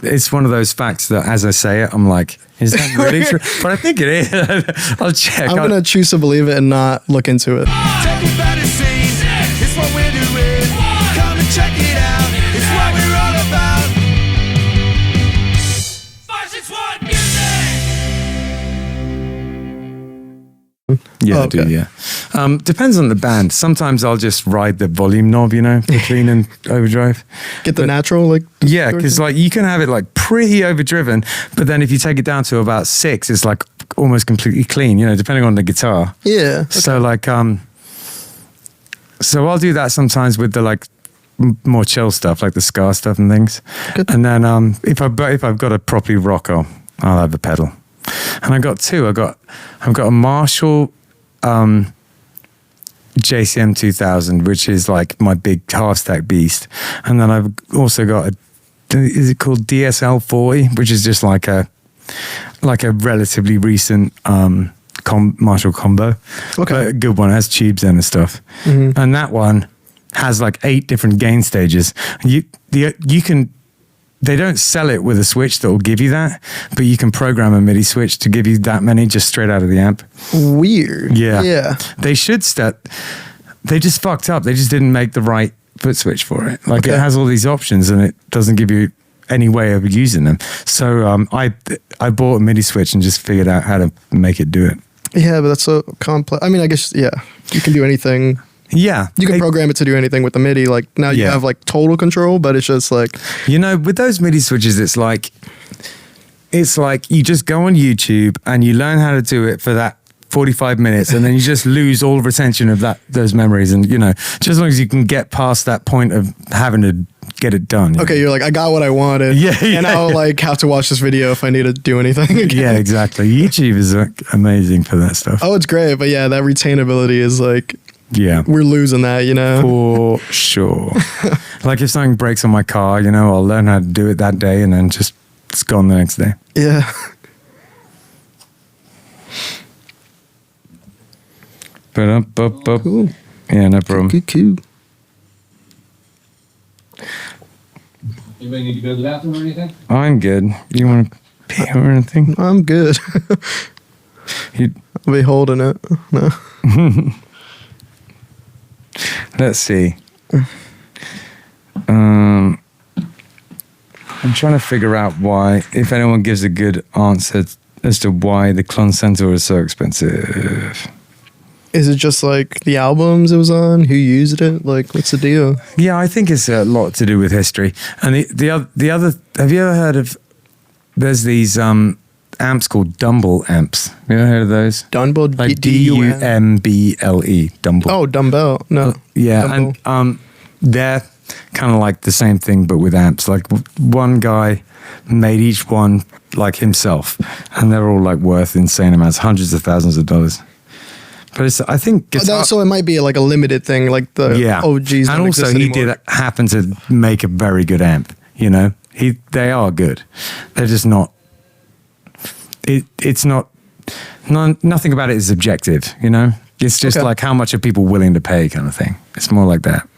it's one of those facts that as I say it, I'm like, is that really true? But I think it is. I'll check. I'm going to choose to believe it and not look into it. It's what we're doing. Come and check it out. It's what we're all about. 561 music. Yeah, okay. I do, yeah. Depends on the band. Sometimes I'll just ride the volume knob, the clean and overdrive. Get the natural, like... Yeah, because like you can have it like pretty overdriven, but then if you take it down to about 6, it's like almost completely clean, depending on the guitar. Yeah. Okay. So like, so I'll do that sometimes with the like more chill stuff, like the ska stuff and things. Good. And then if I've got to properly rock, I'll have the pedal. And I got 2. I've got a Marshall JCM 2000, which is like my big half stack beast, and then I've also got is it called DSL 40, which is just like a relatively recent Marshall combo. Okay, but a good one. It has tubes in and stuff, and that one has like 8 different gain stages. You can. They don't sell it with a switch that will give you that, but you can program a MIDI switch to give you that many just straight out of the amp. Weird. Yeah. Yeah. They should they just fucked up. They just didn't make the right foot switch for it. Like it has all these options and it doesn't give you any way of using them. So I bought a MIDI switch and just figured out how to make it do it. Yeah, but that's so complex. I mean, I guess, you can do anything. Yeah. You can program it to do anything with the MIDI. Like now you have like total control, but it's just like... with those MIDI switches, it's like you just go on YouTube and you learn how to do it for that 45 minutes and then you just lose all retention of those memories. And, just as long as you can get past that point of having to get it done. Okay, you're like, I got what I wanted. And I'll like have to watch this video if I need to do anything again. Yeah, exactly. YouTube is amazing for that stuff. Oh, it's great. But yeah, that retainability is like... Yeah. We're losing that, For sure. Like if something breaks on my car, I'll learn how to do it that day and then just it's gone the next day. Yeah. Cool. Yeah, no problem. Cool. Anybody need to go to the bathroom or anything? I'm good. You want to pee or anything? I'm good. I'll be holding it. No. Let's see. I'm trying to figure out why, if anyone gives a good answer as to why the Klon Centaur is so expensive. Is it just like the albums it was on? Who used it? Like, what's the deal? Yeah, I think it's a lot to do with history. And the other, have you ever heard of, there's these amps called Dumble amps. Have you ever heard of those? Dumble? Like D-U-M-B-L-E. Dumble. Oh, dumbbell. No. Yeah, Dumble. and they're kind of like the same thing, but with amps. Like one guy made each one like himself, and they're all like worth insane amounts, hundreds of thousands of dollars. But I think so it might be like a limited thing, like the OGs. And also he did happen to make a very good amp. They are good. They're just not. It's not. Nothing about it is objective. It's just like how much are people willing to pay, kind of thing. It's more like that.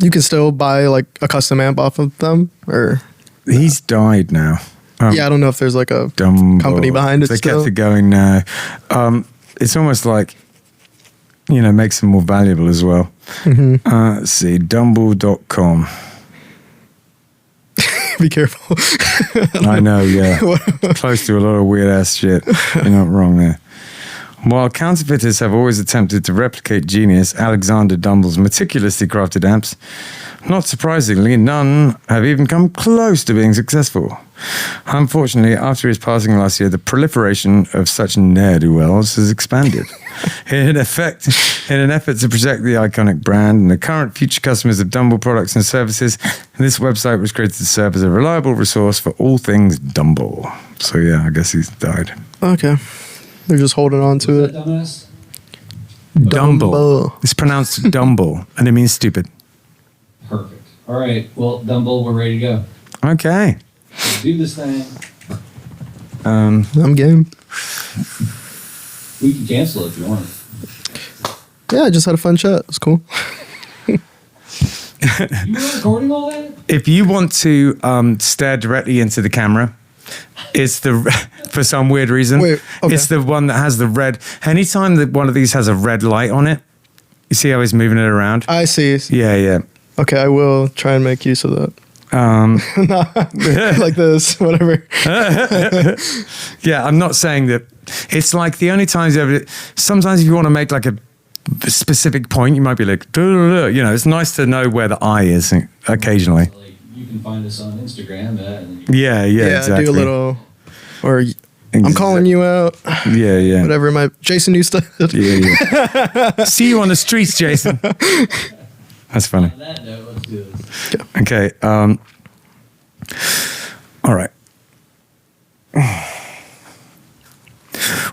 You can still buy like a custom amp off of them, or he's died now. I don't know if there's like a company behind it. They still. kept it going now. It's almost like, makes them more valuable as well. Mm-hmm. Let's see, dumble.com. Be careful. I know, yeah. Close to a lot of weird ass shit. You're not wrong there. While counterfeiters have always attempted to replicate genius Alexander Dumble's meticulously crafted amps, not surprisingly, none have even come close to being successful. Unfortunately, after his passing last year, the proliferation of such ne'er-do-wells has expanded. In an effort to protect the iconic brand and the current future customers of Dumble products and services, this website was created to serve as a reliable resource for all things Dumble. So yeah, I guess he's died. Okay. They're just holding on to it. Dumble. It's pronounced Dumble, and it means stupid. Perfect. All right. Well, Dumble, we're ready to go. Okay. Let's do this thing. I'm game. We can cancel it if you want. Yeah, I just had a fun chat. It's cool. You were recording all that? If you want to stare directly into the camera, it's the for some weird reason. Wait, okay. It's the one that has the red. Anytime that one of these has a red light on it, you see how he's moving it around. I see. Yeah. Okay, I will try and make use of that. Like this, whatever. Yeah, I'm not saying that. It's like the only times you ever. Sometimes if you want to make like a specific point, you might be like, you know, it's nice to know where the eye is occasionally. Like, you can find us on Instagram. Yeah, exactly. Do a little, or I'm calling you out. Yeah. Whatever, Jason Newsted. Yeah. See you on the streets, Jason. That's funny. On that note, let's do this. Okay. All right.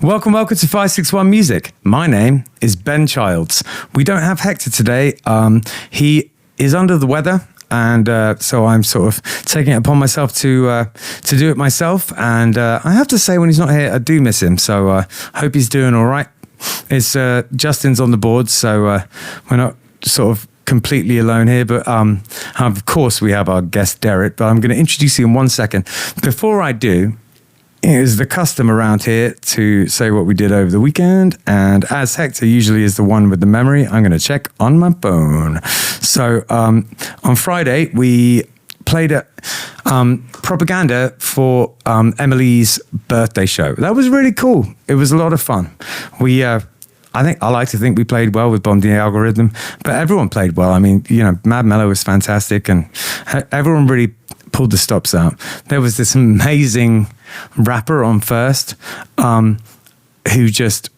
Welcome to 561 Music. My name is Ben Childs. We don't have Hector today. He is under the weather, and so I'm sort of taking it upon myself to do it myself. And I have to say, when he's not here, I do miss him. So I hope he's doing all right. It's Justin's on the board, so we're not sort of completely alone here, but of course we have our guest Derit, but I'm going to introduce you in 1 second. Before I do, it is the custom around here to say what we did over the weekend, and as Hector usually is the one with the memory, I'm going to check on my phone. So on Friday we played a propaganda for Emily's birthday show. That was really cool. It was a lot of fun. I like to think we played well with Bomb the Algorithm, but everyone played well. I mean, you know, Mad Mellow was fantastic, and everyone really pulled the stops out. There was this amazing rapper on first, who just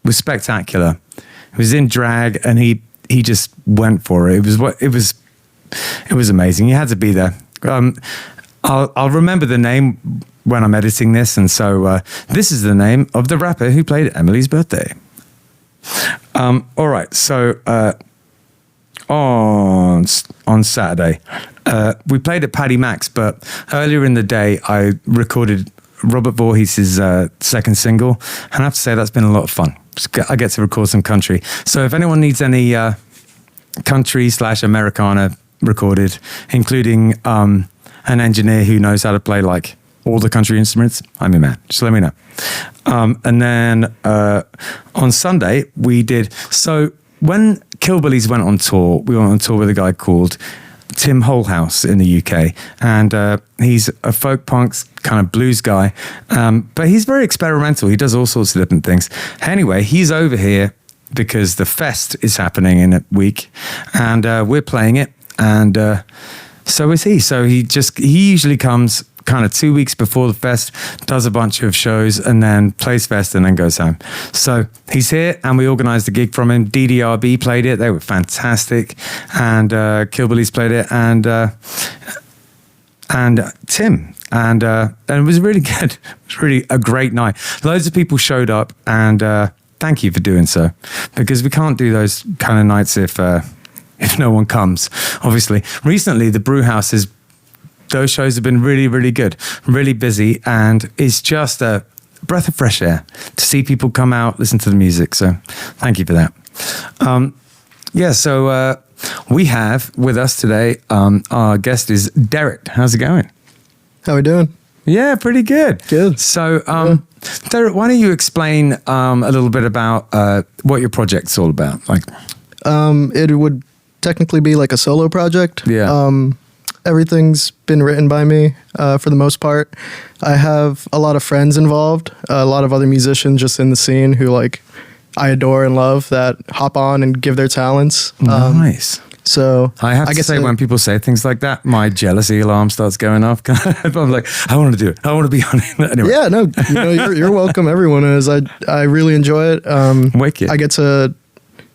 was spectacular. He was in drag, and he just went for it. It was amazing. You had to be there. I'll remember the name when I'm editing this, and so this is the name of the rapper who played Emily's birthday. All right, so on Saturday, we played at Paddy Mac's, but earlier in the day I recorded Robert Voorhees' second single, and I have to say that's been a lot of fun. I get to record some country. So if anyone needs any country/Americana recorded, including an engineer who knows how to play like all the country instruments, I'm your man. Just let me know. And then on Sunday, we did... So when Killbillies went on tour, we went on tour with a guy called Tim Holhouse in the UK. And he's a folk punk kind of blues guy. But he's very experimental. He does all sorts of different things. Anyway, he's over here because the fest is happening in a week. And we're playing it. And so is he. So he usually comes kind of 2 weeks before the fest, does a bunch of shows, and then plays fest and then goes home. So he's here, and we organised a gig from him. DDRB played it. They were fantastic. And Killbillies played it, and Tim. And it was really good. It was really a great night. Loads of people showed up, and thank you for doing so, because we can't do those kind of nights if no one comes, obviously. Recently, the Brew House those shows have been really, really good, really busy, and it's just a breath of fresh air to see people come out, listen to the music. So thank you for that. So we have with us today, our guest is Derit. How's it going? How we doing? Yeah, pretty good. Good. So, Derit, why don't you explain a little bit about what your project's all about? Like, it would technically be like a solo project. Yeah. Everything's been written by me for the most part. I have a lot of friends involved, a lot of other musicians just in the scene who like I adore and love that hop on and give their talents. Nice. So I have to say, when people say things like that, my jealousy alarm starts going off. I'm like, I want to do it. I want to be on it. Anyway. Yeah, no, you're welcome. Everyone is. I really enjoy it. Wicked. I get to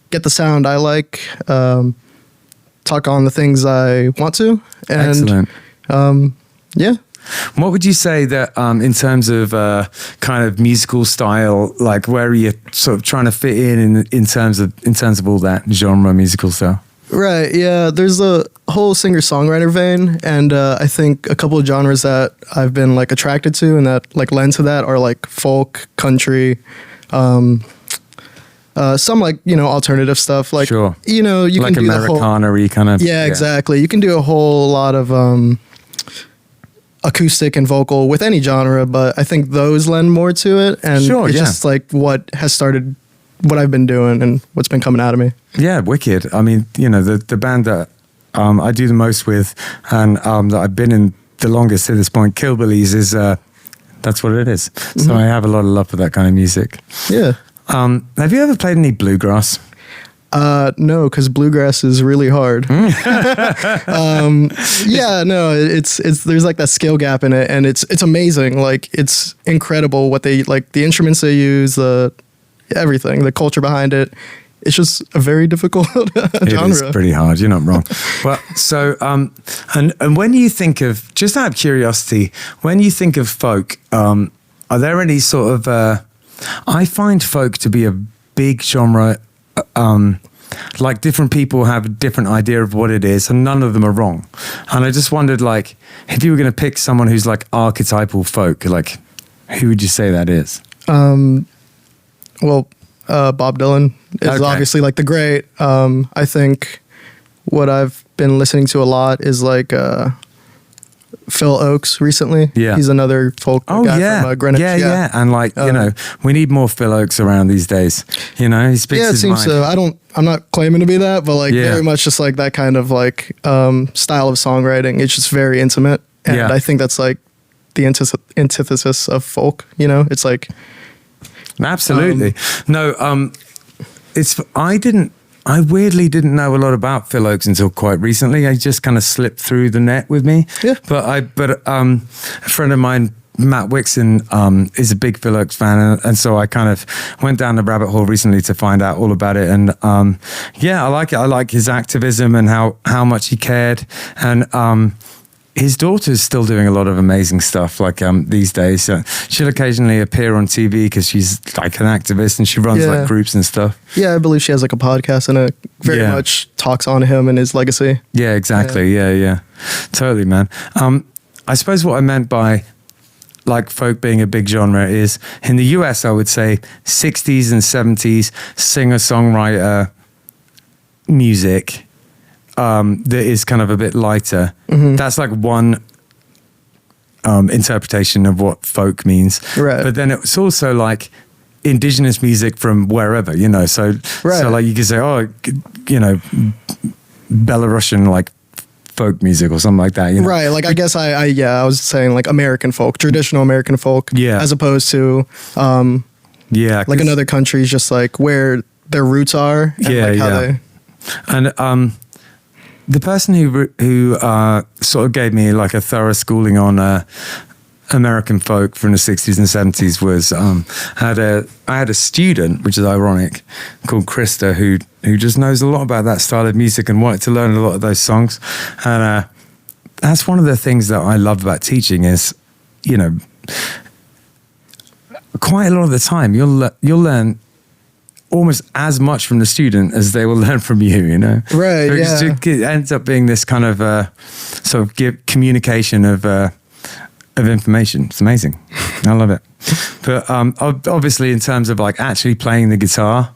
get the sound I like. Talk on the things I want to. And, excellent. Yeah. What would you say that in terms of kind of musical style, like where are you sort of trying to fit in terms of all that genre musical style? Right. Yeah. There's a whole singer-songwriter vein, and I think a couple of genres that I've been like attracted to and that like lend to that are like folk, country, Some like, alternative stuff. Like, Sure. you like can do the whole... Americana-y kind of. Yeah, exactly. You can do a whole lot of acoustic and vocal with any genre, but I think those lend more to it. And Sure, it's yeah. just like what has started, what I've been doing and what's been coming out of me. Yeah, wicked. I mean, the band that I do the most with and that I've been in the longest to this point, Killbillies, is that's what it is. So I have a lot of love for that kind of music. Yeah. Have you ever played any bluegrass? No, because bluegrass is really hard. Yeah, no, it's there's like that skill gap in it, and it's amazing. Like, it's incredible what they like, the instruments they use, everything, the culture behind it. It's just a very difficult genre. It is pretty hard. You're not wrong. Well, so and when you think of, just out of curiosity, when you think of folk, are there any sort of? I find folk to be a big genre. Like, different people have a different idea of what it is, and none of them are wrong. And I just wondered, like, if you were going to pick someone who's like archetypal folk, like, who would you say that is? Well, Bob Dylan is Okay. obviously like the great. I think what I've been listening to a lot is like Phil Oakes recently. Yeah. He's another folk guy from Greenwich. Yeah. And like, we need more Phil Oakes around these days. He speaks Yeah, it his seems mind. so. I'm not claiming to be that, but like Yeah. very much just like that kind of like style of songwriting. It's just very intimate. And Yeah. I think that's like the antithesis of folk, It's like... Absolutely. I weirdly didn't know a lot about Phil Oakes until quite recently. I just kind of slipped through the net with me. Yeah. But a friend of mine, Matt Wixon, is a big Phil Oakes fan, and so I kind of went down the rabbit hole recently to find out all about it. And I like it. I like his activism and how much he cared. And his daughter's still doing a lot of amazing stuff, like these days. So she'll occasionally appear on TV because she's like an activist and she runs Yeah. like groups and stuff. Yeah, I believe she has like a podcast and it very Yeah. much talks on him and his legacy. Yeah, exactly. Yeah. Totally, man. I suppose what I meant by like folk being a big genre is in the US, I would say 60s and 70s singer-songwriter music that is kind of a bit lighter. That's like one interpretation of what folk means. Right. But then it's also like indigenous music from wherever, so Right. so like you could say, Belarusian like folk music or something like that, Right, like I guess I was saying like American folk, traditional American folk, Yeah. as opposed to Yeah, like 'cause- another country's just like where their roots are and Yeah, like how yeah. they... And the person who sort of gave me like a thorough schooling on American folk from the 60s and 70s was I had a student, which is ironic, called Krista, who just knows a lot about that style of music and wanted to learn a lot of those songs. And that's one of the things that I love about teaching is, quite a lot of the time you'll learn almost as much from the student as they will learn from you, Right, Because yeah. it ends up being this kind of sort of communication of information. It's amazing. I love it. But obviously in terms of like actually playing the guitar,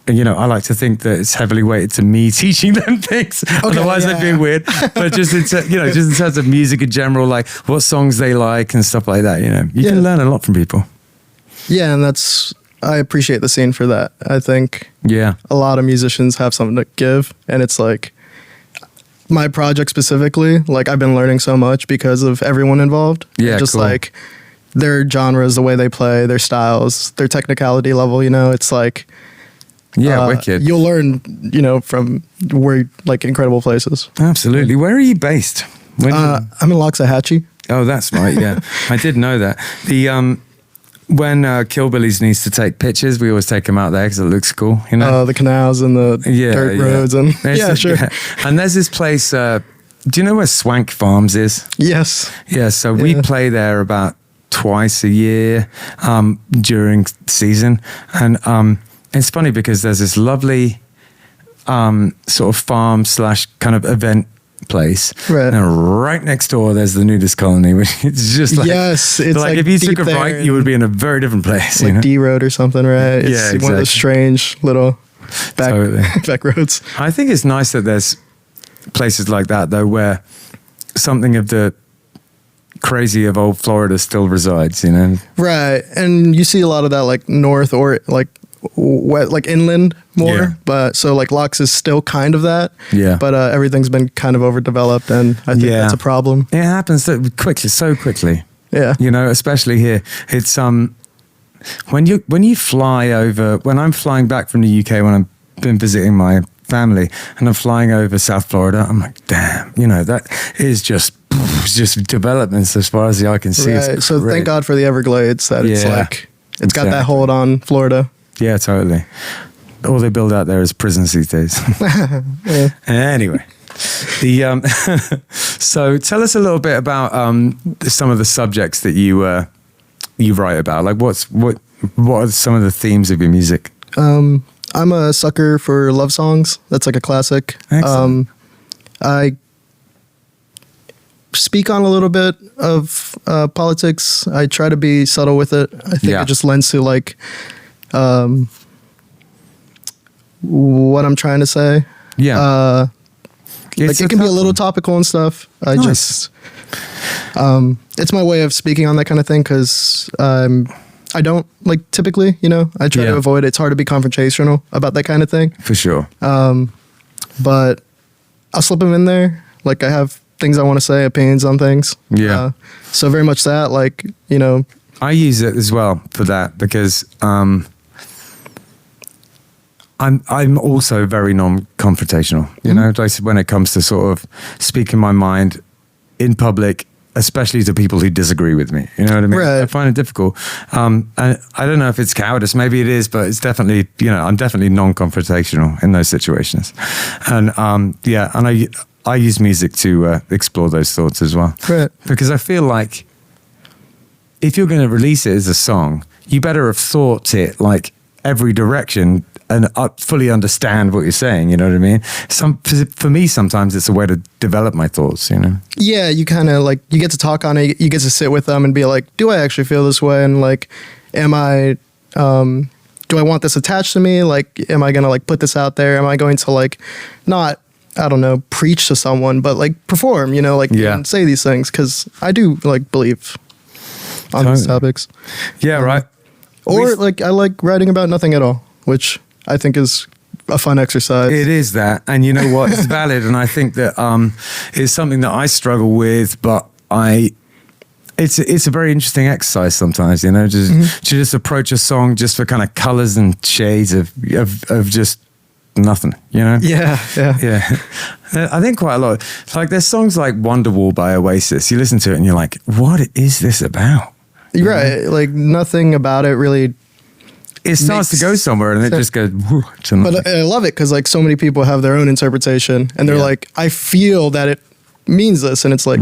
I like to think that it's heavily weighted to me teaching them things. Otherwise, yeah. they'd be weird. But just in just in terms of music in general, like what songs they like and stuff like that, you can learn a lot from people. Yeah, and I appreciate the scene for that. I think Yeah. a lot of musicians have something to give, and it's like my project specifically, like I've been learning so much because of everyone involved. Yeah, just cool. like their genres, the way they play, their styles, their technicality level, it's like Yeah, wicked. you'll learn, from like incredible places. Absolutely. Where are you based? I'm in Loxahatchee. Oh, that's right. Yeah, I did know that. When Killbillies needs to take pictures, we always take them out there because it looks cool. The canals and the dirt roads and sure. Yeah. And there's this place. Do you know where Swank Farms is? Yes. Yeah. So we play there about twice a year during season, and it's funny because there's this lovely sort of farm / kind of event place. Right. And right next door, there's the nudist colony, which it's just like, yes, it's like if you deep took a there right, you would be in a very different place. like you know? D Road or something, right? It's Yeah, one of those exactly. strange little back Totally. back roads. I think it's nice that there's places like that, though, where something of the crazy of old Florida still resides, you know? Right, and you see a lot of that like north or like wet, like inland more. Yeah. But so like Locks is still kind of that. Yeah. But everything's been kind of overdeveloped, and I think Yeah. that's a problem. It happens so quickly. Yeah. You know, especially here. It's when you fly over, when I'm flying back from the UK, when I've been visiting my family and I'm flying over South Florida, I'm like, damn, you know, that is just developments as far as the eye can see. Right. It's So great. thank God for the Everglades that it's Yeah. like it's got that Exactly. hold on Florida. Yeah, totally. All they build out there is prisons these days. Anyway, so tell us a little bit about some of the subjects that you write about. Like, what are some of the themes of your music? I'm a sucker for love songs. That's like a classic. Excellent. I speak on a little bit of politics. I try to be subtle with it. I think Yeah. it just lends to like what I'm trying to say. Yeah. Like it can be a little topical and stuff. I Nice. just it's my way of speaking on that kind of thing because I don't like typically, you know, I try Yeah. to avoid it. It's hard to be confrontational about that kind of thing. For sure. But I'll slip them in there. Like I have things I want to say, opinions on things. Yeah. So very much that, like, you know, I use it as well for that because I'm also very non-confrontational. You know, like when it comes to sort of speaking my mind in public, especially to people who disagree with me. You know what I mean? Right. I find it difficult. And I don't know if it's cowardice. Maybe it is, but it's definitely, you know, I'm definitely non-confrontational in those situations. And yeah, and I use music to explore those thoughts as well. Right. Because I feel like if you're going to release it as a song, you better have thought it like every direction and fully understand what you're saying. You know what I mean? For me, sometimes it's a way to develop my thoughts, you know? yeah, you kind of like, you get to talk on it. You get to sit with them and be like, do I actually feel this way? And like, am I, do I want this attached to me? Like, am I going to like put this out there? Am I going to like not, I don't know, preach to someone, but like perform, you know, like Yeah. and say these things? Cause I do like believe on these Totally. topics. Yeah, right. Or like, I like writing about nothing at all, which I think is a fun exercise. It is that, and you know what? It's valid, and I think that it's something that I struggle with, but it's a very interesting exercise sometimes. You know, just to just approach a song just for kind of colors and shades of just nothing. You know? Yeah, yeah. Yeah, I think quite a lot. Like there's songs like Wonderwall by Oasis. You listen to it and you're like, what is this about? You're right. Like nothing about it really. It starts to go somewhere and it just goes whoo, to nothing. But I love it because like so many people have their own interpretation and they're Yeah. like, I feel that it means this, and it's like,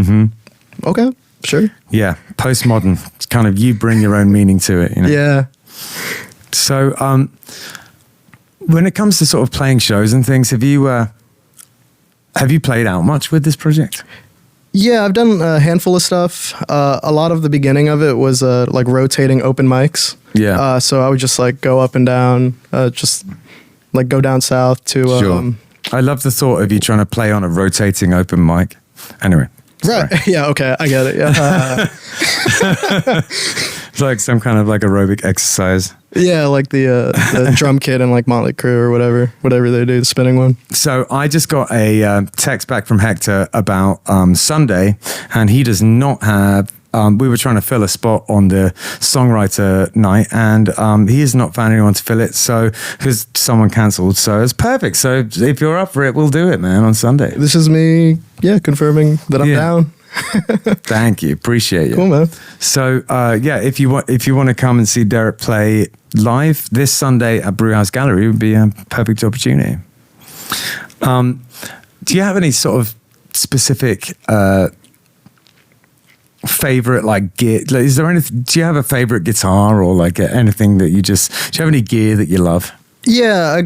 okay, sure, Yeah, postmodern. It's kind of you bring your own meaning to it. You know? yeah. So, when it comes to sort of playing shows and things, have you played out much with this project? Yeah, I've done a handful of stuff. A lot of the beginning of it was like rotating open mics. Yeah. So I would just like go up and down, just like go down south to. Sure. I love the thought of you trying to play on a rotating open mic. Anyway. Right. sorry. Yeah. Okay. I get it. Yeah. It's like some kind of like aerobic exercise. Yeah. Like the drum kit and like Motley Crue or whatever they do, the spinning one. So I just got a text back from Hector about Sunday, and he does not have. We were trying to fill a spot on the songwriter night, and he has not found anyone to fill it. So because someone cancelled, so it's perfect. So if you're up for it, we'll do it, man, on Sunday. This is me. Yeah, confirming that I'm Yeah. down. Thank you, appreciate you. Cool, man. So yeah, if you want to come and see Derit play live this Sunday at Brewhouse Gallery, would be a perfect opportunity. Do you have any sort of specific favorite like gear? Like, is there anything? Do you have a favorite guitar or like anything that you just? Do you have any gear that you love? Yeah,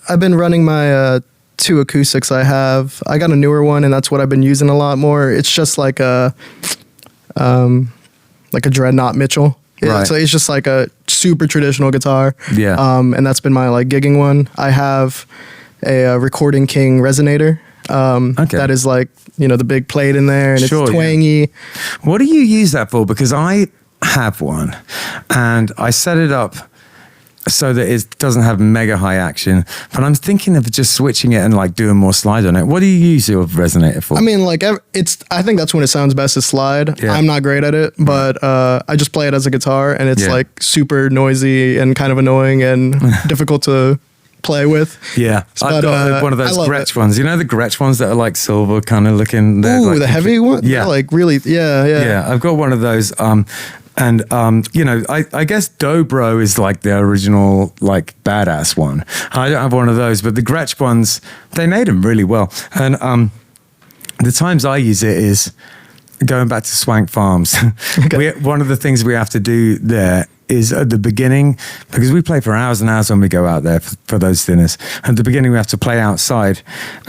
I've been running my two acoustics I have. I got a newer one, and that's what I've been using a lot more. It's just like a Dreadnought Mitchell. Yeah, Right. so it's just like a super traditional guitar. Yeah. And that's been my like gigging one. I have a Recording King resonator. Okay. That is like, you know, the big plate in there, and Sure, it's yeah. twangy. What do you use that for? Because I have one and I set it up so that it doesn't have mega high action, but I'm thinking of just switching it and like doing more slide on it. What do you use your resonator for? I mean, like I think that's when it sounds best to slide. Yeah. I'm not great at it, but I just play it as a guitar, and it's Yeah. like super noisy and kind of annoying and difficult to play with. yeah, I've But, got one of I those love Gretsch it. ones. You know the Gretsch ones that are like silver kind of looking? They're Ooh, like the heavy one? Yeah. They're like really, yeah. Yeah, I've got one of those. You know, I guess Dobro is like the original, like badass one. I don't have one of those, but the Gretsch ones, they made them really well. And the times I use it is going back to Swank Farms. One of the things we have to do there is at the beginning, because we play for hours and hours when we go out there for those dinners. At the beginning, we have to play outside,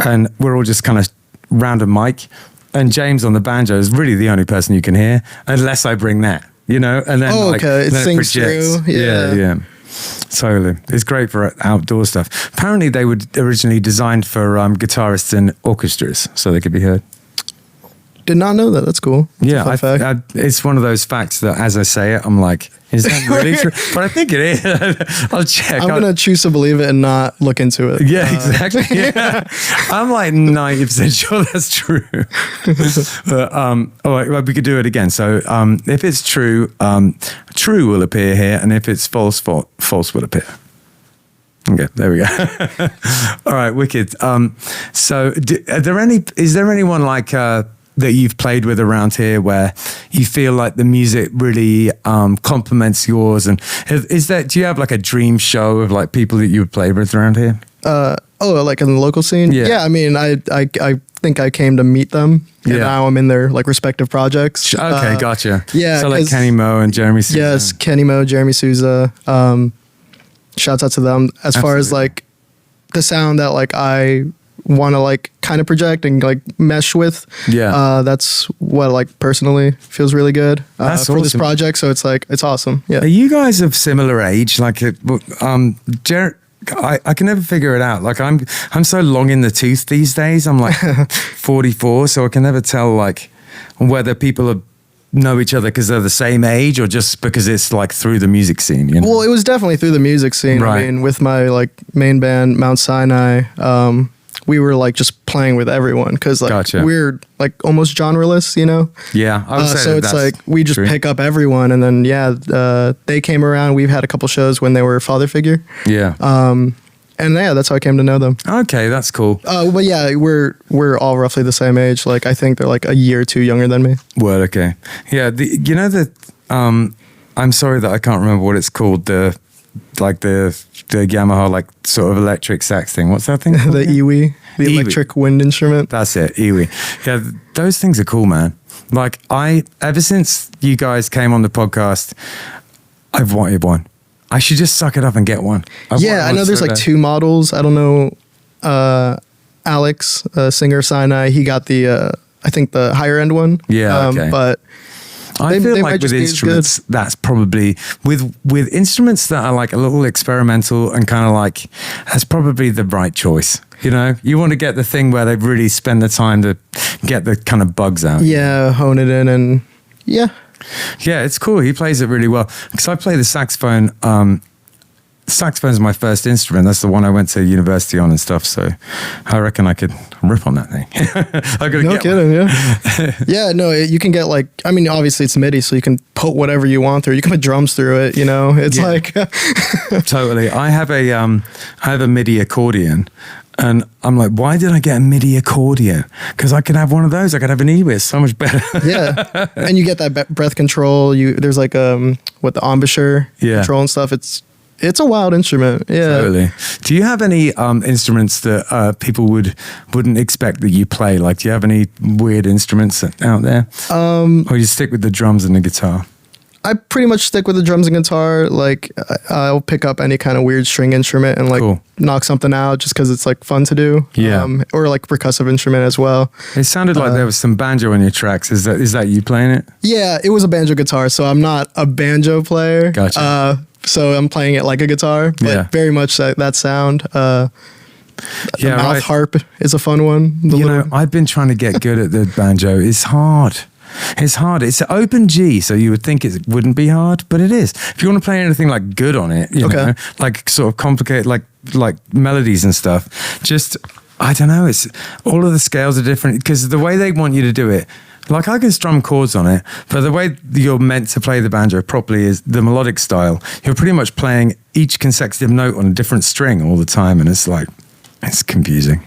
and we're all just kind of round a mic. And James on the banjo is really the only person you can hear, unless I bring that, you know. And then, Oh, okay. It then sings through. Yeah. yeah. Totally, it's great for outdoor stuff. Apparently, they were originally designed for guitarists and orchestras, so they could be heard. Did not know that. That's cool. That's a Yeah, fun fact. it's one of those facts that as I say it, I'm like, is that really true? But I think it is. I'll check. I'm going to choose to believe it and not look into it. Yeah, exactly. Yeah. I'm like 90% sure that's true. But, all right, well, we could do it again. So if it's true, true will appear here. And if it's false, false will appear. Okay, there we go. All right, wicked. So is there anyone like that you've played with around here where you feel like the music really complements yours? And do you have like a dream show of like people that you would play with around here? Like in the local scene? Yeah. Yeah, I mean, I think I came to meet them, and Yeah. now I'm in their like respective projects. Okay, gotcha. yeah, So like 'cause- Kenny Mo and Jeremy Sousa. Yes, Kenny Mo, Jeremy Sousa. Shouts out to them. As far as Absolutely. like the sound that like I want to like kind of project and like mesh with. Yeah. That's what like personally feels really good That's for this awesome. project. So it's like, it's awesome. Yeah. Are you guys of similar age? Like, I can never figure it out. Like, I'm so long in the tooth these days. I'm like 44, so I can never tell like whether people know each other because they're the same age or just because it's like through the music scene. You know? Well, it was definitely through the music scene. Right. I mean, with my like main band, Mount Sinai, we were like just playing with everyone because like Gotcha. we're like almost genreless, you know? Yeah, I would say So it's that's like we just true. pick up everyone, and then they came around. We've had a couple shows when they were father figure, Yeah. and yeah, that's how I came to know them. Okay, that's cool. But yeah, we're all roughly the same age. Like I think they're like a year or two younger than me. Well, okay. Yeah, you know that. I'm sorry that I can't remember what it's called. The Yamaha like sort of electric sax thing. What's that thing? called The again? iwi, the Iwi. electric wind instrument. That's it, iwi. Yeah, those things are cool, man. Like ever since you guys came on the podcast, I've wanted one. I should just suck it up and get one. Yeah, I know there's like two models. I don't know. Alex, singer Sinai, he got the I think the higher end one. Yeah, okay. But I they feel might like with just be as instruments, that's probably with instruments that are like a little experimental and kind of like that's probably the right choice. You know, you want to get the thing where they really spend the time to get the kind of bugs out. yeah, hone it in, and yeah. Yeah, it's cool. He plays it really well. Because I play the saxophone. Saxophone's my first instrument. That's the one I went to university on and stuff. So I reckon I could rip on that thing. I gotta No get kidding, yeah. Yeah, no, you can get like, I mean, obviously it's MIDI, so you can put whatever you want through. You can put drums through it, you know? It's Yeah. like, one. Totally. I have a MIDI accordion. And I'm like, why did I get a MIDI accordion? Because I could have one of those. I could have an EWIS. So much better. yeah. And you get that breath control. There's like, the embouchure control and stuff. It's a wild instrument. Yeah. Totally. Do you have any instruments that people wouldn't expect that you play? Like, do you have any weird instruments out there? Or you stick with the drums and the guitar? I pretty much stick with the drums and guitar. Like I'll pick up any kind of weird string instrument and like Cool. knock something out just because it's like fun to do. Yeah. Or like percussive instrument as well. It sounded like there was some banjo on your tracks. Is that you playing it? Yeah, it was a banjo guitar, so I'm not a banjo player. Gotcha. So I'm playing it like a guitar, but Yeah. very much that sound. The Yeah, mouth right. harp is a fun one. The You know, little- I've been trying to get good at the banjo. It's hard. It's hard. It's an open G, so you would think it wouldn't be hard, but it is. If you want to play anything like good on it, you Okay. know, like sort of complicated, like melodies and stuff, just, I don't know, it's all of the scales are different because the way they want you to do it, like I can strum chords on it, but the way you're meant to play the banjo properly is the melodic style. You're pretty much playing each consecutive note on a different string all the time, and it's like, it's confusing.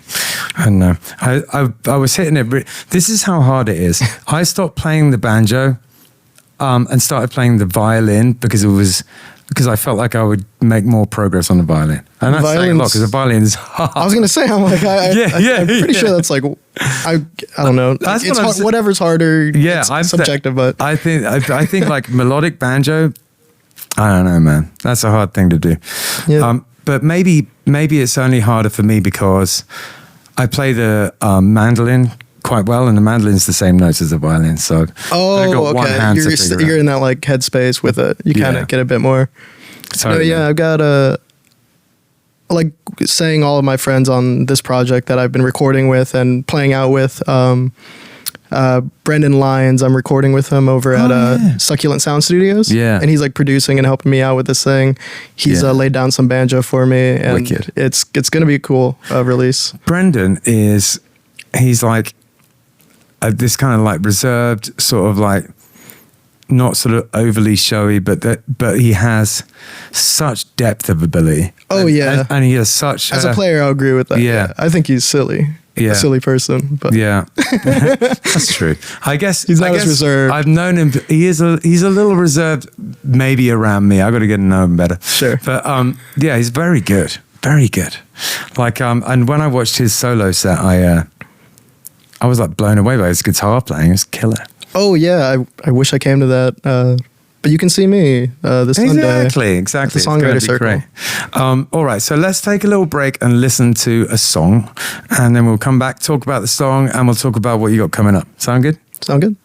And I was hitting it. This is how hard it is. I stopped playing the banjo and started playing the violin because I felt like I would make more progress on the violin. And that's saying a lot because the violin is hard. I was gonna say, I'm like, I'm pretty sure that's like, I don't know. That's It's what I'm hard, saying. whatever's harder. Yeah, it's subjective, but I think like melodic banjo. I don't know, man. That's a hard thing to do. Yeah. But maybe it's only harder for me because I play the mandolin quite well, and the mandolin's the same notes as the violin. So I've got one hand to figure You're out. in that like headspace with it. You kind Yeah. of get a bit more. So No, yeah, I've got like saying all of my friends on this project that I've been recording with and playing out with. Brendan Lyons, I'm recording with him over at yeah. Succulent Sound Studios. Yeah. And he's like producing and helping me out with this thing. He's Yeah. Laid down some banjo for me, and Wicked. it's gonna be a cool release. Brendan he's like this kind of like reserved, sort of like not sort of overly showy, but he has such depth of ability. Oh, yeah. and he has such As a player, I'll agree with that. Yeah. I think he's silly. Yeah. A silly person, but Yeah, that's true. I guess He's not as reserved. I've known him. He's a little reserved, maybe around me. I got to get to know him better. Sure. But yeah, he's very good. Very good. Like and when I watched his solo set, I was like blown away by his guitar playing. It was killer. oh yeah, I wish I came to that. But you can see me this Sunday. Exactly. At the It's gonna Songwriter be Circle. great. All right, so let's take a little break and listen to a song, and then we'll come back, talk about the song, and we'll talk about what you got coming up. Sound good? Sound good?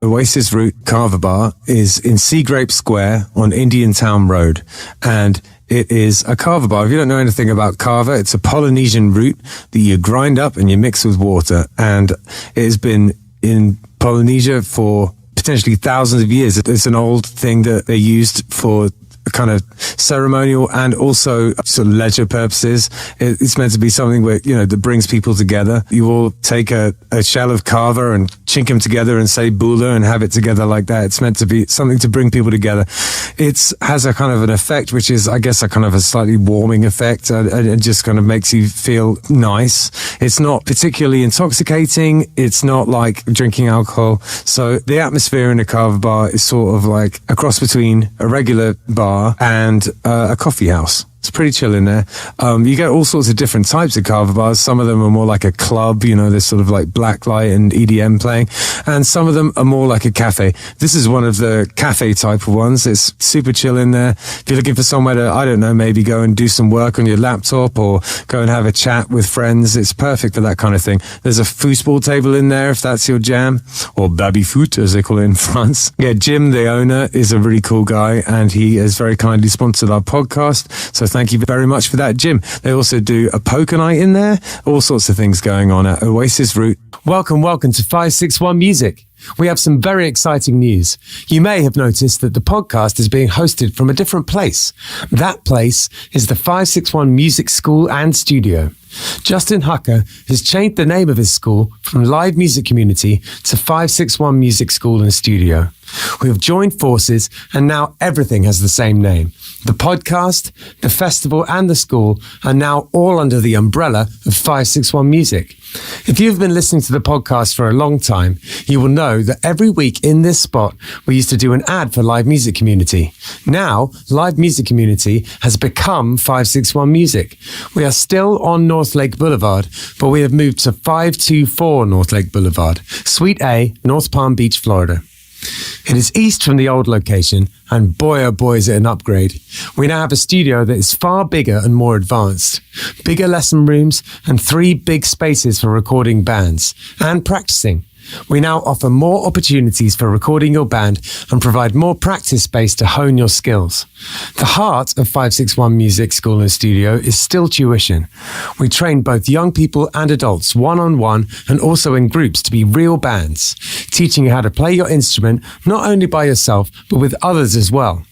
Oasis Route Carver Bar is in Seagrape Square on Indian Town Road, and it is a carver bar. If you don't know anything about carver, it's a Polynesian root that you grind up and you mix with water, and it has been in Polynesia for potentially thousands of years. It's an old thing that they used for kind of ceremonial and also sort of leisure purposes. It's meant to be something where, you know, that brings people together. You all take a shell of carver and chink them together and say bula and have it together like that. It's meant to be something to bring people together. It has a kind of an effect, which is, I guess, a kind of a slightly warming effect, and it just kind of makes you feel nice. It's not particularly intoxicating. It's not like drinking alcohol. So the atmosphere in a carver bar is sort of like a cross between a regular bar and a coffee house. It's pretty chill in there. You get all sorts of different types of carver bars. Some of them are more like a club, you know, there's sort of like blacklight and EDM playing. And some of them are more like a cafe. This is one of the cafe type of ones. It's super chill in there. If you're looking for somewhere to, I don't know, maybe go and do some work on your laptop or go and have a chat with friends, it's perfect for that kind of thing. There's a foosball table in there if that's your jam, or baby foot as they call it in France. Yeah, Jim, the owner, is a really cool guy, and he has very kindly sponsored our podcast. So thank you very much for that, Jim. They also do a poker night in there, all sorts of things going on at Oasis Route. Welcome to 561 Music. We have some very exciting news. You may have noticed that the podcast is being hosted from a different place. That place is the 561 Music School and Studio. Justin Hucker has changed the name of his school from Live Music Community to 561 Music School and Studio. We have joined forces, and now everything has the same name. The podcast, the festival, and the school are now all under the umbrella of 561 Music. If you've been listening to the podcast for a long time, you will know that every week in this spot, we used to do an ad for Live Music Community. Now, Live Music Community has become 561 Music. We are still on North Lake Boulevard, but we have moved to 524 North Lake Boulevard, Suite A, North Palm Beach, Florida. It is east from the old location, and boy oh boy is it an upgrade. We now have a studio that is far bigger and more advanced. Bigger lesson rooms and 3 big spaces for recording bands and practicing. We now offer more opportunities for recording your band and provide more practice space to hone your skills. The heart of 561 Music School and Studio is still tuition. We train both young people and adults one-on-one and also in groups to be real bands, teaching you how to play your instrument not only by yourself but with others as well.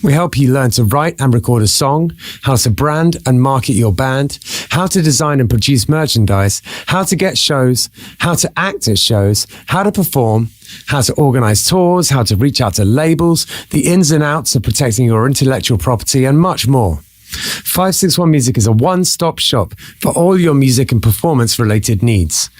We help you learn to write and record a song, how to brand and market your band, how to design and produce merchandise, how to get shows, how to act at shows, how to perform, how to organize tours, how to reach out to labels, the ins and outs of protecting your intellectual property, and much more. 561 Music is a one-stop shop for all your music and performance-related needs.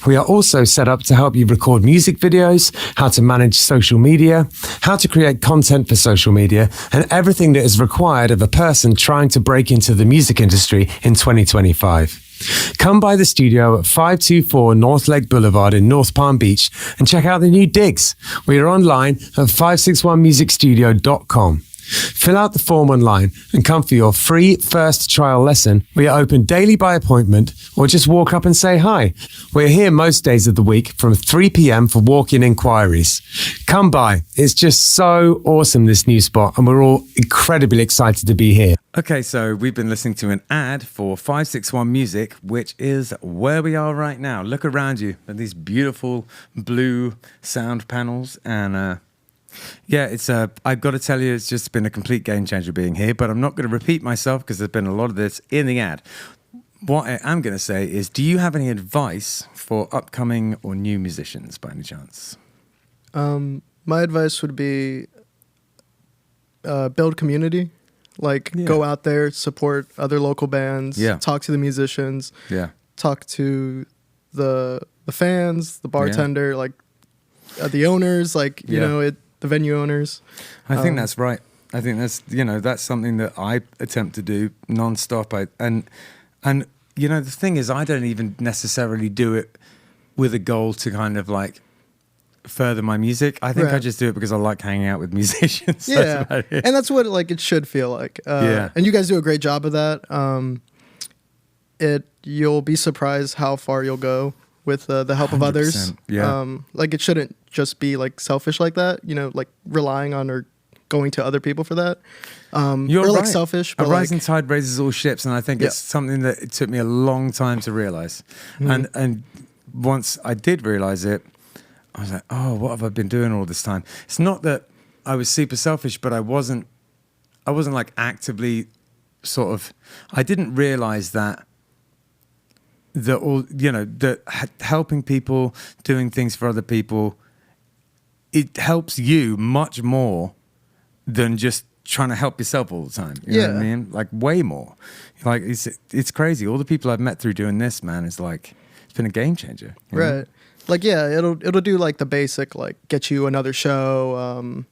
We are also set up to help you record music videos, how to manage social media, how to create content for social media, and everything that is required of a person trying to break into the music industry in 2025. Come by the studio at 524 North Lake Boulevard in North Palm Beach and check out the new digs. We are online at 561musicstudio.com. Fill out the form online and come for your free first trial lesson. We are open daily by appointment, or just walk up and say hi. We're here most days of the week from 3 p.m. for walk-in inquiries. Come by. It's just so awesome, this new spot, and we're all incredibly excited to be here. Okay, so we've been listening to an ad for 561 Music, which is where we are right now. Look around you at these beautiful blue sound panels, and yeah, I've got to tell you, it's just been a complete game changer being here, but I'm not going to repeat myself because there's been a lot of this in the ad. What I am going to say is, do you have any advice for upcoming or new musicians by any chance? My advice would be build community. Go out there, support other local bands, talk to the musicians, talk to the fans, the bartender, the owners, the venue owners. I think that's right. I think that's something that I attempt to do nonstop. And the thing is, I don't even necessarily do it with a goal to kind of further my music. I think I just do it because I like hanging out with musicians. Yeah, and that's what it should feel like. And you guys do a great job of that. You'll be surprised how far you'll go with the help of others. Yeah. It shouldn't just be selfish like that, relying on or going to other people for that. You're right. Selfish. A But rising tide raises all ships, and I think it's something that it took me a long time to realize. And once I did realize it, I was like, oh, what have I been doing all this time? It's not that I was super selfish, but I wasn't actively I didn't realize that helping people, doing things for other people, it helps you much more than just trying to help yourself all the time. You know what I mean? Way more. It's crazy. All the people I've met through doing this, man, is it's been a game changer. You know? Right. It'll do the basic, get you another show,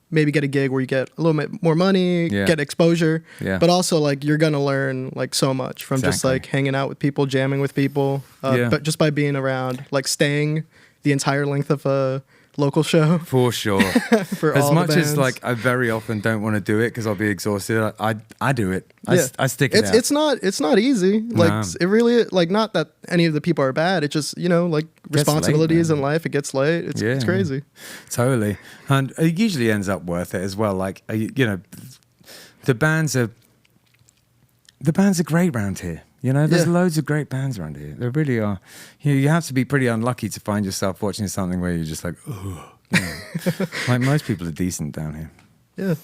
maybe get a gig where you get a little bit more money, get exposure. Yeah. But also you're gonna learn so much from just hanging out with people, jamming with people. But just by being around, staying the entire length of a local show. For sure. For as all much the as bands. I very often don't want to do it because I'll be exhausted. I do it. I stick it out. It's not easy. No. It really not that any of the people are bad. It's just responsibilities in life. It gets late. It's crazy. Totally, and it usually ends up worth it as well. The bands are great around here. There's loads of great bands around here. There really are. You have to be pretty unlucky to find yourself watching something where you're just oh. Most people are decent down here. Yeah.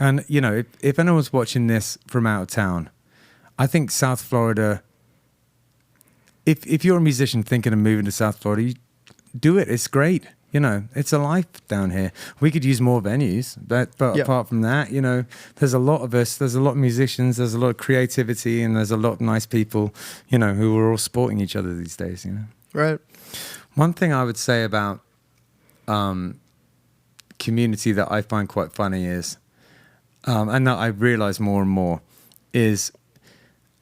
And, if anyone's watching this from out of town, I think South Florida, if you're a musician thinking of moving to South Florida, do it. It's great. It's a life down here. We could use more venues, but apart from that, there's a lot of us, there's a lot of musicians, there's a lot of creativity, and there's a lot of nice people, who are all supporting each other these days, Right. One thing I would say about community that I find quite funny is, and that I realize more and more, is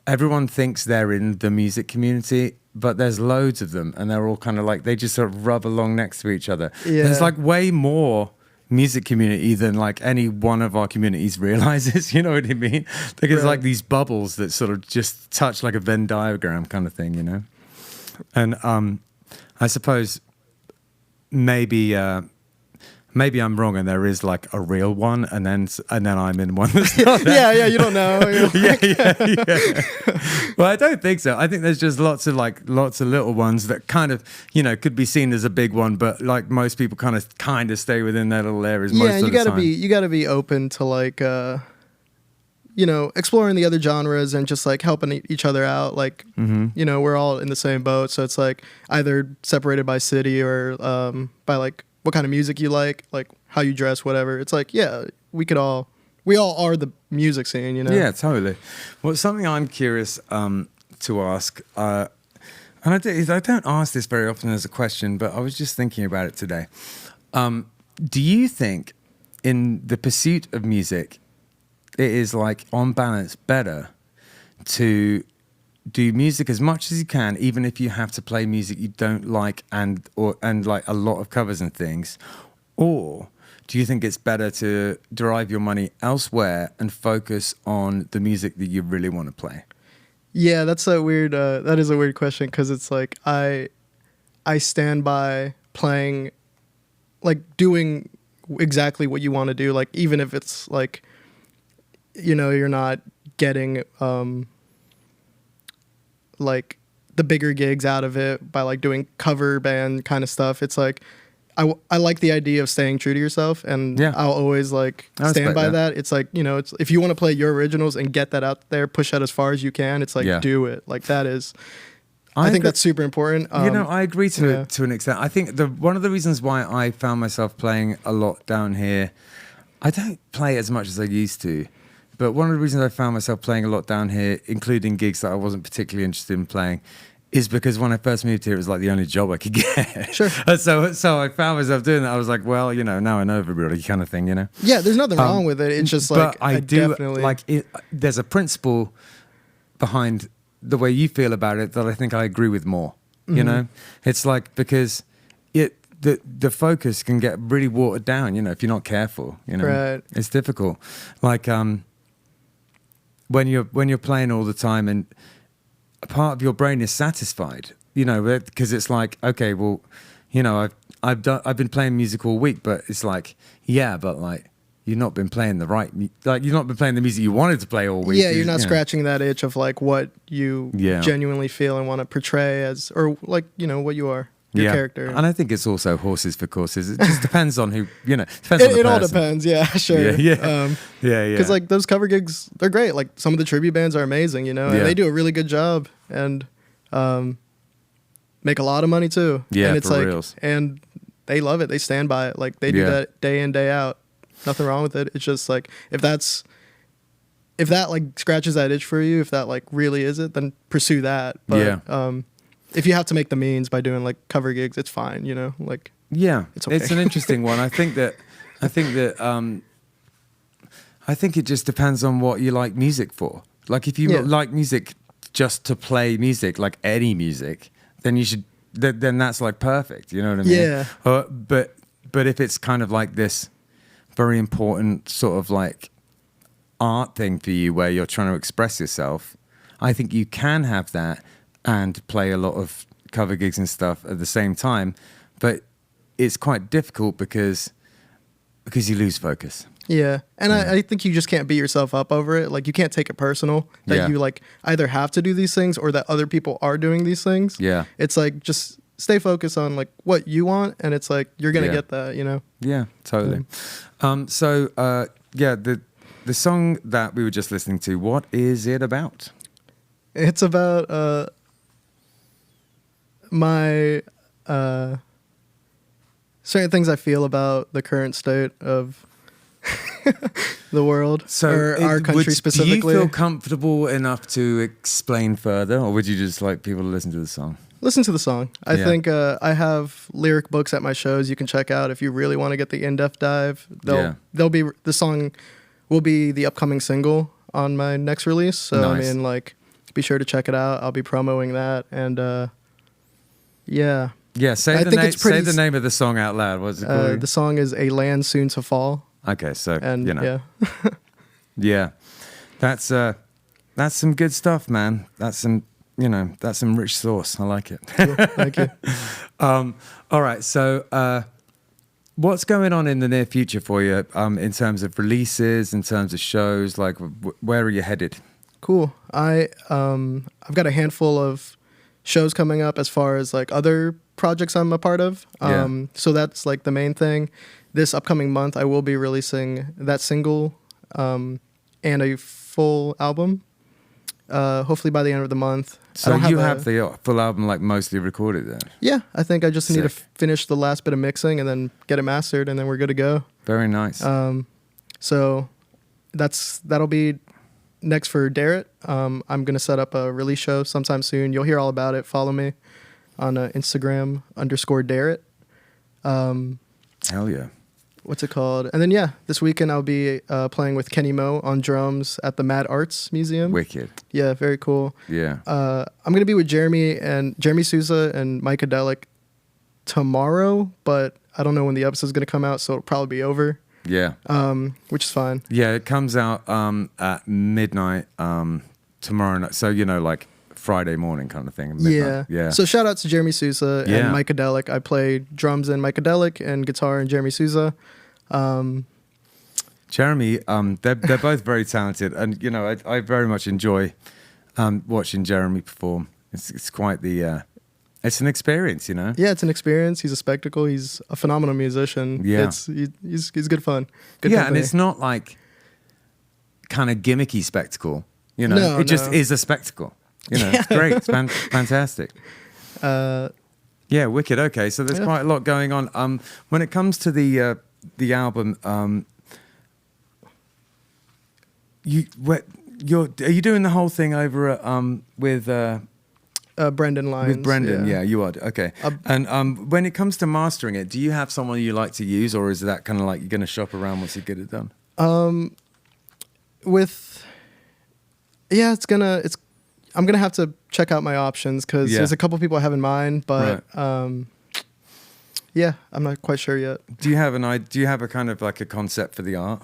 everyone thinks they're in the music community, but there's loads of them, and they're all kind of they just sort of rub along next to each other. Yeah. There's way more music community than any one of our communities realizes, you know what I mean? There's these bubbles that sort of just touch like a Venn diagram kind of thing, And I suppose maybe maybe I'm wrong, and there is like a real one, and then I'm in one that's not that. Yeah, you don't know. yeah. Well, I don't think so. I think there's just lots of little ones that kind of, could be seen as a big one, but like most people kind of stay within their little areas. Yeah, most and of the time. you gotta be open to like exploring the other genres and just like helping each other out. Like, we're all in the same boat, so it's like either separated by city or by like what kind of music you like how you dress, whatever. It's like, yeah, we all are the music scene, Yeah, totally. Well, something I'm curious to ask, and I don't ask this very often as a question, but I was just thinking about it today. Do you think in the pursuit of music, it is like on balance better to do music as much as you can, even if you have to play music you don't like and like a lot of covers and things? Or do you think it's better to derive your money elsewhere and focus on the music that you really want to play? Yeah, that's a weird. That is a weird question, because it's like I stand by playing, like doing exactly what you want to do. Like even if it's like, you're not getting like the bigger gigs out of it by like doing cover band kind of stuff. It's like I like the idea of staying true to yourself, and I'll always like stand by that. It's like, it's if you want to play your originals and get that out there, push that as far as you can. It's like do it. Like that is, I think that's super important. I agree to an extent. I think one of the reasons why I found myself playing a lot down here, I don't play as much as I used to, but one of the reasons I found myself playing a lot down here, including gigs that I wasn't particularly interested in playing, is because when I first moved here, it was like the only job I could get. Sure. So I found myself doing that. I was like, well, now I know everybody, kind of thing, Yeah, there's nothing wrong with it. It's just like, but I do definitely like it. There's a principle behind the way you feel about it that I think I agree with more. It's like, because the focus can get really watered down. If you're not careful. Right. It's difficult. Like when you're playing all the time and a part of your brain is satisfied, because it's like, okay, well, I've been playing music all week, but it's like, but like you've not been playing you've not been playing the music you wanted to play all week. Yeah, you're not scratching that itch of like what you genuinely feel and want to portray as, or like, what you are, your character. And I think it's also horses for courses. It just depends on who, depends on the person. It all depends, yeah, sure. Yeah. Because like those cover gigs, they're great. Like some of the tribute bands are amazing, and they do a really good job and make a lot of money too. Yeah, and it's for like, reals. and they love it. They stand by it. Like they do that day in, day out. Nothing wrong with it. It's just like, if that like scratches that itch for you, if that like really is it, then pursue that. But if you have to make the means by doing like cover gigs, it's fine, like it's okay. It's an interesting one. I think it just depends on what you like music for. Like if you like music just to play music, like any music, then you should then that's like perfect, you know what I mean? Yeah. But if it's kind of like this very important sort of like art thing for you where you're trying to express yourself, I think you can have that and play a lot of cover gigs and stuff at the same time, but it's quite difficult because you lose focus. Yeah, and I think you just can't beat yourself up over it. Like you can't take it personal that you like either have to do these things or that other people are doing these things. Yeah, it's like just stay focused on like what you want, and it's like you're gonna get that. Yeah, totally. The song that we were just listening to, what is it about? It's about my certain things I feel about the current state of the world, or our country specifically. Do you feel comfortable enough to explain further, or would you just like people to listen to the song? Listen to the song. I think I have lyric books at my shows you can check out if you really want to get the in-depth dive. The song will be the upcoming single on my next release. So nice. I mean, like, be sure to check it out. I'll be promoting that, and yeah. Say the name of the song out loud. What's it called? The song is "A Land Soon to Fall." Okay, so and yeah, that's some good stuff, man. That's some rich sauce. I like it. Cool. Thank you. All right, so What's going on in the near future for you in terms of releases, in terms of shows? Like, where are you headed? Cool. I've got a handful of shows coming up as far as like other projects I'm a part of. So that's like the main thing. This upcoming month, I will be releasing that single and a full album. Hopefully by the end of the month. So you have the full album like mostly recorded then? Yeah, I think I just need to Sick. finish the last bit of mixing and then get it mastered, and then we're good to go. Very nice. So that'll be next for Derit. I'm gonna set up a release show sometime soon. You'll hear all about it. Follow me on Instagram _Derit. Hell yeah. What's it called? And then this weekend I'll be playing with Kenny Mo on drums at the Mad Arts Museum. Wicked. Yeah, very cool. Yeah. I'm gonna be with Jeremy Souza and Micah Delic tomorrow, but I don't know when the episode's gonna come out, so it'll probably be over. Yeah. Which is fine. Yeah, it comes out at midnight tomorrow night. So, like Friday morning kind of thing. Midnight. Yeah. So shout out to Jeremy Souza Yeah. and Micah Delic. I play drums in Micah Delic and guitar in Jeremy Souza. Jeremy, they're both very talented, and I very much enjoy watching Jeremy perform. It's quite it's an experience, Yeah, it's an experience. He's a spectacle. He's a phenomenal musician. Yeah. He's good fun. Good yeah, company. and it's not like kind of gimmicky spectacle. No, it just no. is a spectacle. It's great. It's fantastic. Yeah, wicked. Okay, so there's quite a lot going on. When it comes to the album, are you doing the whole thing over at with Brendan Lyons. with Brendan? Yeah, you are. Okay. And when it comes to mastering it, do you have someone you like to use, or is that kind of like you're going to shop around once you get it done? I'm gonna have to check out my options because there's a couple people I have in mind, but I'm not quite sure yet. Do you have a kind of like a concept for the art?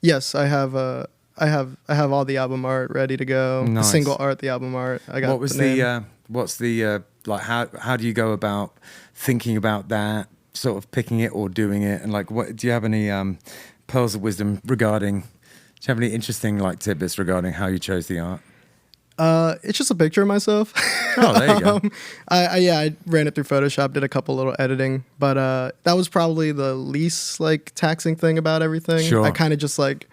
Yes, I have all the album art ready to go. Nice. The single art, the album art. I got. What was what's the like how do you go about thinking about that, sort of picking it or doing it, and like what do you have any pearls of wisdom regarding? Do you have any interesting like tidbits regarding how you chose the art? It's just a picture of myself. Oh, there you go. I ran it through Photoshop, did a couple little editing, but that was probably the least like taxing thing about everything. Sure. I kind of just like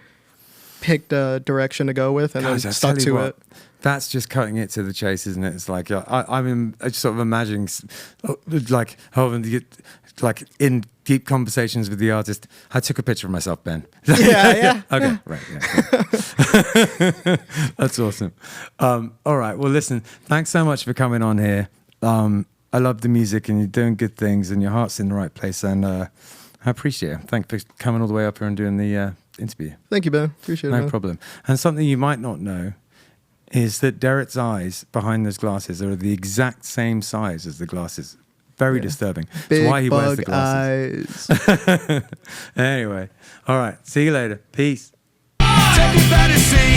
picked a direction to go with and Guys, then I stuck tell you to what, it. That's just cutting it to the chase, isn't it? It's like I'm just sort of imagining, like like in deep conversations with the artist. I took a picture of myself, Ben. Yeah. Okay, right. Yeah. That's awesome. All right. Well, listen. Thanks so much for coming on here. I love the music, and you're doing good things, and your heart's in the right place, and I appreciate it. Thanks for coming all the way up here and doing the interview. Thank you, Ben. Appreciate it. No man. problem. And something you might not know is that Derit's eyes behind those glasses are the exact same size as the glasses. Very disturbing. Big That's why he wears the bug glasses. eyes. Anyway, all right. See you later. Peace. Take me back to see